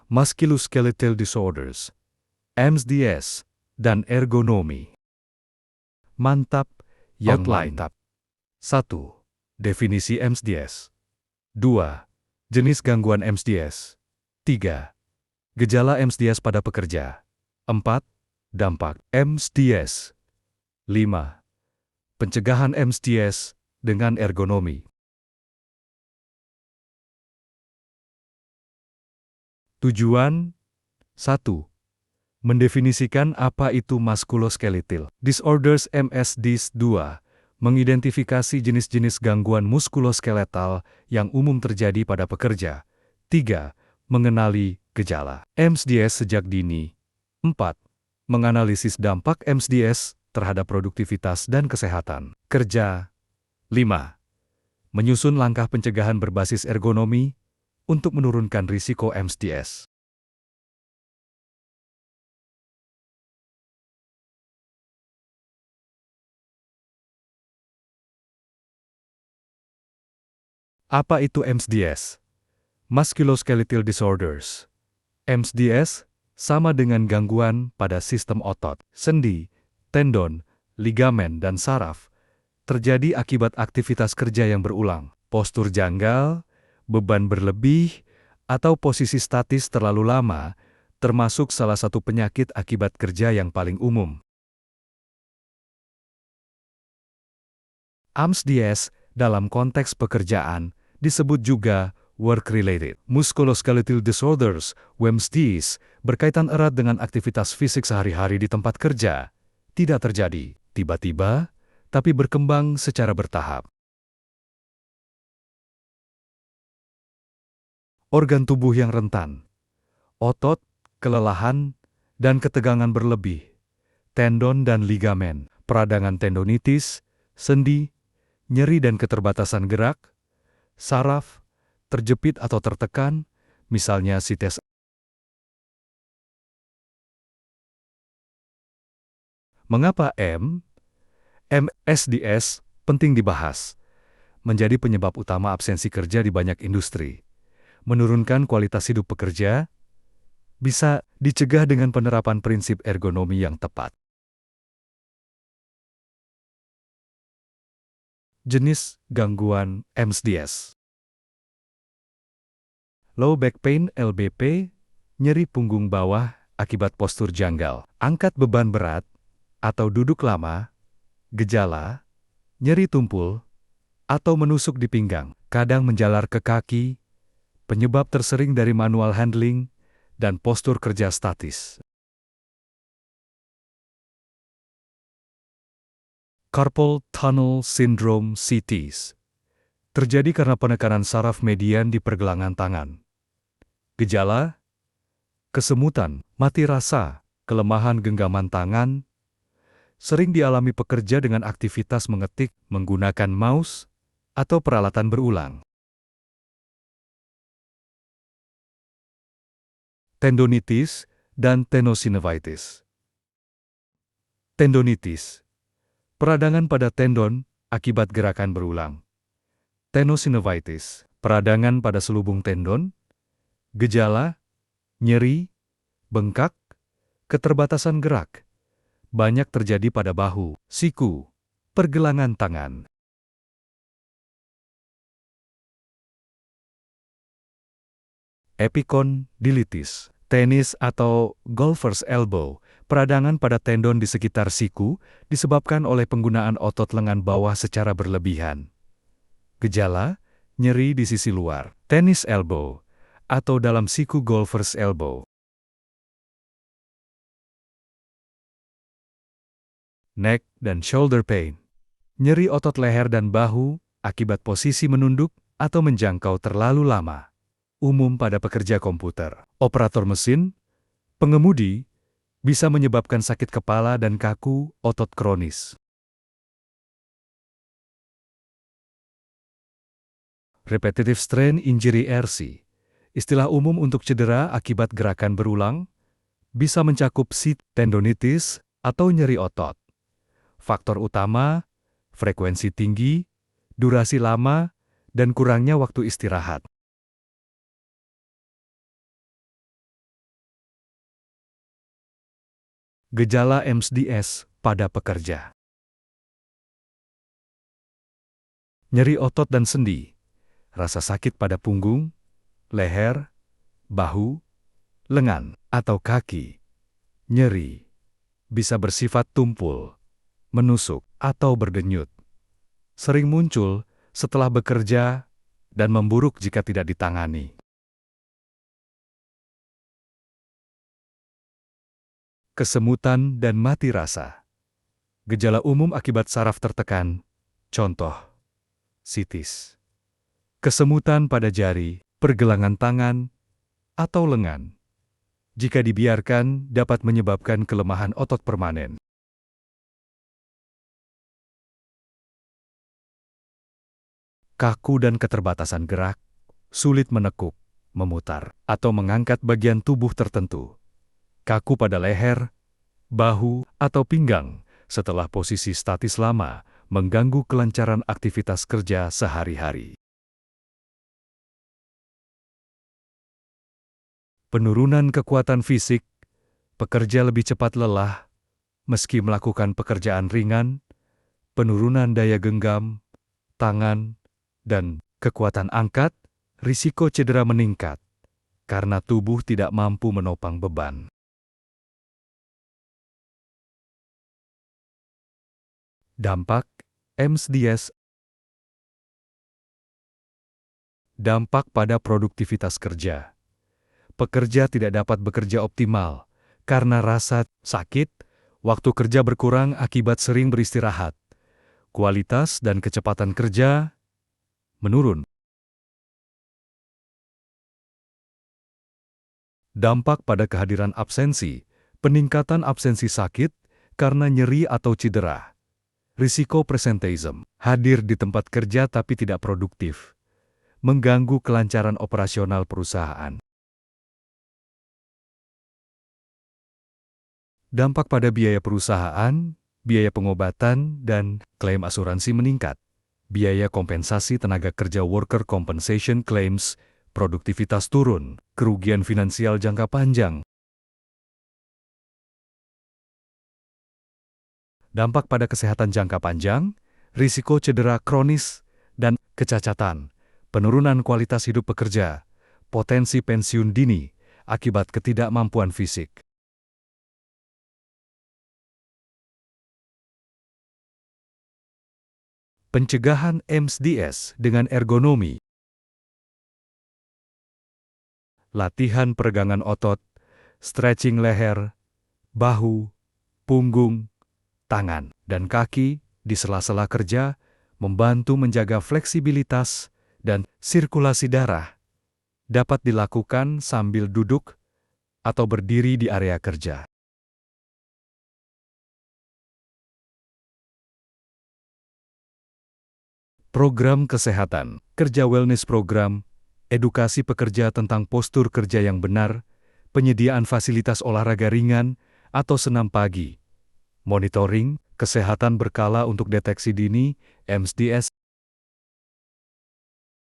Musculoskeletal Disorders, MSDS, dan ergonomi. Mantap, yang mantap. 1. Definisi MSDS. 2. Jenis gangguan MSDS. 3. Gejala MSDS pada pekerja. 4. Dampak MSDS. 5. Pencegahan MSDS dengan ergonomi. Tujuan 1. Mendefinisikan apa itu musculoskeletal disorders MSDS. 2. Mengidentifikasi jenis-jenis gangguan muskuloskeletal yang umum terjadi pada pekerja. 3. Mengenali gejala MSDS sejak dini. 4. Menganalisis dampak MSDS terhadap produktivitas dan kesehatan kerja. 5. Menyusun langkah pencegahan berbasis ergonomi untuk menurunkan risiko MSDS. Apa itu MSDS? Musculoskeletal Disorders. MSDS sama dengan gangguan pada sistem otot, sendi, tendon, ligamen, dan saraf. Terjadi akibat aktivitas kerja yang berulang, postur janggal, beban berlebih, atau posisi statis terlalu lama, termasuk salah satu penyakit akibat kerja yang paling umum. MSDS dalam konteks pekerjaan disebut juga work-related musculoskeletal disorders, WMSDs, berkaitan erat dengan aktivitas fisik sehari-hari di tempat kerja. Tidak terjadi tiba-tiba, tapi berkembang secara bertahap. Organ tubuh yang rentan, otot, kelelahan, dan ketegangan berlebih, tendon dan ligamen, peradangan tendonitis, sendi, nyeri dan keterbatasan gerak, saraf, terjepit atau tertekan, misalnya sites. Mengapa MSDS penting dibahas? Menjadi penyebab utama absensi kerja di banyak industri. Menurunkan kualitas hidup pekerja, bisa dicegah dengan penerapan prinsip ergonomi yang tepat. Jenis gangguan MSDS. Low back pain (LBP), nyeri punggung bawah akibat postur janggal, angkat beban berat, atau duduk lama, gejala, nyeri tumpul, atau menusuk di pinggang, kadang menjalar ke kaki, penyebab tersering dari manual handling, dan postur kerja statis. Carpal tunnel syndrome (CTS) terjadi karena penekanan saraf median di pergelangan tangan. Gejala: kesemutan, mati rasa, kelemahan genggaman tangan, sering dialami pekerja dengan aktivitas mengetik menggunakan mouse atau peralatan berulang. Tendonitis dan tenosynovitis. Tendonitis, peradangan pada tendon akibat gerakan berulang. Tenosynovitis, peradangan pada selubung tendon. Gejala, nyeri, bengkak, keterbatasan gerak. Banyak terjadi pada bahu, siku, pergelangan tangan. Epicondylitis, tenis atau golfer's elbow, peradangan pada tendon di sekitar siku disebabkan oleh penggunaan otot lengan bawah secara berlebihan. Gejala, nyeri di sisi luar, tennis elbow, atau dalam siku golfer's elbow. Neck dan shoulder pain, nyeri otot leher dan bahu akibat posisi menunduk atau menjangkau terlalu lama. Umum pada pekerja komputer, operator mesin, pengemudi, bisa menyebabkan sakit kepala dan kaku otot kronis. Repetitive strain injury (RC), istilah umum untuk cedera akibat gerakan berulang, bisa mencakup tendonitis atau nyeri otot. Faktor utama, frekuensi tinggi, durasi lama, dan kurangnya waktu istirahat. Gejala MSDS pada pekerja. Nyeri otot dan sendi, rasa sakit pada punggung, leher, bahu, lengan, atau kaki. Nyeri bisa bersifat tumpul, menusuk, atau berdenyut. Sering muncul setelah bekerja dan memburuk jika tidak ditangani. Kesemutan dan mati rasa. Gejala umum akibat saraf tertekan, contoh, sitis. Kesemutan pada jari, pergelangan tangan, atau lengan. Jika dibiarkan, dapat menyebabkan kelemahan otot permanen. Kaku dan keterbatasan gerak, sulit menekuk, memutar, atau mengangkat bagian tubuh tertentu. Kaku pada leher, bahu, atau pinggang setelah posisi statis lama mengganggu kelancaran aktivitas kerja sehari-hari. Penurunan kekuatan fisik, pekerja lebih cepat lelah meski melakukan pekerjaan ringan, penurunan daya genggam, tangan, dan kekuatan angkat, risiko cedera meningkat karena tubuh tidak mampu menopang beban. Dampak MSDS. Dampak pada produktivitas kerja. Pekerja tidak dapat bekerja optimal karena rasa sakit, waktu kerja berkurang akibat sering beristirahat. Kualitas dan kecepatan kerja menurun. Dampak pada kehadiran absensi, peningkatan absensi sakit karena nyeri atau cedera. Risiko presenteism, hadir di tempat kerja tapi tidak produktif, mengganggu kelancaran operasional perusahaan. Dampak pada biaya perusahaan, biaya pengobatan, dan klaim asuransi meningkat. Biaya kompensasi tenaga kerja worker compensation claims, produktivitas turun, kerugian finansial jangka panjang. Dampak pada kesehatan jangka panjang, risiko cedera kronis, dan kecacatan, penurunan kualitas hidup pekerja, potensi pensiun dini akibat ketidakmampuan fisik. Pencegahan MSDS dengan ergonomi. Latihan peregangan otot, stretching leher, bahu, punggung, tangan, dan kaki di sela-sela kerja membantu menjaga fleksibilitas dan sirkulasi darah. Dapat dilakukan sambil duduk atau berdiri di area kerja. Program kesehatan, kerja wellness program, edukasi pekerja tentang postur kerja yang benar, penyediaan fasilitas olahraga ringan atau senam pagi, monitoring kesehatan berkala untuk deteksi dini MSDS.